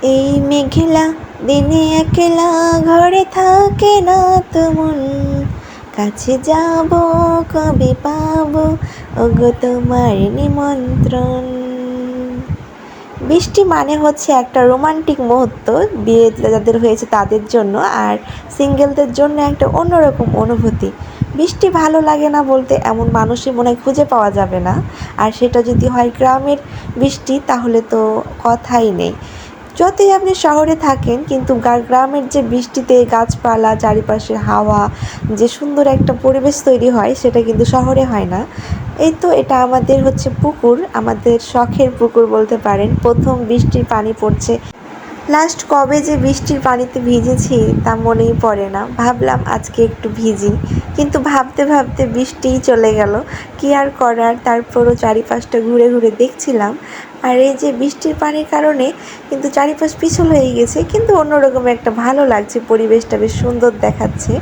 এই মেঘলা দিনে একলা ঘরে থাকে না তো মন, কাছে যাব কবে পাবো ওগো তোমার নিমন্ত্রণ। বৃষ্টি মানে হচ্ছে একটা রোমান্টিক মুহূর্ত, বিয়ে যাদের হয়েছে তাদের জন্য, আর সিঙ্গেলদের জন্য একটা অন্যরকম অনুভূতি। বৃষ্টি ভালো লাগে না বলতে এমন মানুষই মনে হয় খুঁজে পাওয়া যাবে না। আর সেটা যদি হয় গ্রামের বৃষ্টি তাহলে তো কথাই নেই। যতই আপনি শহরে থাকেন কিন্তু গ্রামের যে বৃষ্টিতে গাছপালা, চারিপাশের হাওয়া, যে সুন্দর একটা পরিবেশ তৈরি হয় সেটা কিন্তু শহরে হয় না। এই তো এটা আমাদের হচ্ছে পুকুর, আমাদের শখের পুকুর বলতে পারেন। প্রথম বৃষ্টির পানি পড়ছে, লাস্ট কবে যে বৃষ্টির পানিতে ভিজেছি তা মনেই পড়ে না। ভাবলাম আজকে একটু ভিজি, কিন্তু ভাবতে ভাবতে বৃষ্টিই চলে গেল। কি আর করার, তারপরও চারিপাশটা ঘুরে ঘুরে দেখছিলাম। আর এই যে বৃষ্টির পানির কারণে কিন্তু চারিপাশ পিছল হয়ে গেছে, কিন্তু অন্যরকম একটা ভালো লাগছে, পরিবেশটা বেশ সুন্দর দেখাচ্ছে।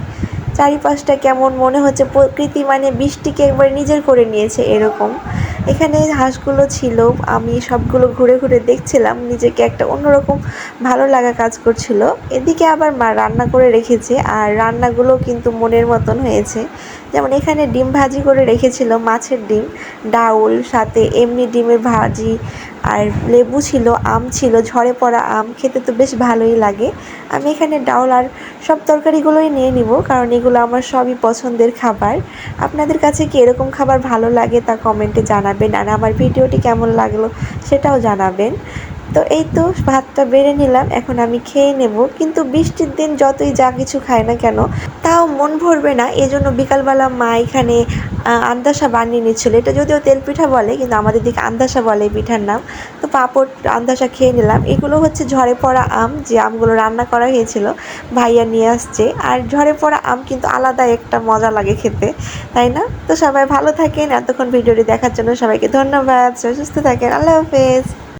চারিপাশটা কেমন মনে হচ্ছে প্রকৃতি মানে বৃষ্টিকে একবার নিজের করে নিয়েছে এরকম। এখানে হাঁসগুলো ছিল, আমি সবগুলো ঘুরে ঘুরে দেখছিলাম, নিজেকে একটা অন্যরকম ভালো লাগা কাজ করছিল। এদিকে আবার মা রান্না করে রেখেছে, আর রান্নাগুলো কিন্তু মনের মতন হয়েছে। যেমন এখানে ডিম ভাজি করে রেখেছিল, মাছের ডিম, ডাউল, সাথে এমনি ডিমের ভাজি, আর লেবু ছিল, আম ছিল, ঝরে পড়া আম, খেতে তো বেশ ভালোই লাগে। আমি এখানে ডাউল আর সব তরকারিগুলোই নিয়ে নিব, কারণ এগুলো আমার সবই পছন্দের খাবার। আপনাদের কাছে কি এরকম খাবার ভালো লাগে তা কমেন্টে জানাবেন, আর আমার ভিডিওটি কেমন লাগলো সেটাও জানাবেন। তো এই তো ভাতটা বেড়ে নিলাম, এখন আমি খেয়ে নেব। কিন্তু বৃষ্টির দিন যতই যা কিছু খায় না কেন তাও মন ভরবে না, এজন্য বিকালবেলা মা এখানে আন্দাসা বানিয়ে নিচ্ছিল। এটা যদিও তেল পিঠা বলে, কিন্তু আমাদের দিকে আন্দাসা বলে পিঠার নাম। তো পাঁপড় আন্দাসা খেয়ে নিলাম। এগুলো হচ্ছে ঝরে পড়া আম, যে আমগুলো রান্না করা হয়েছিল ভাইয়া নিয়ে আসছে। আর ঝরে পড়া আম কিন্তু আলাদা একটা মজা লাগে খেতে, তাই না? তো সবাই ভালো থাকেন, এতক্ষণ ভিডিওটি দেখার জন্য সবাইকে ধন্যবাদ। সুস্থ থাকেন, আল্লাহ হাফেজ।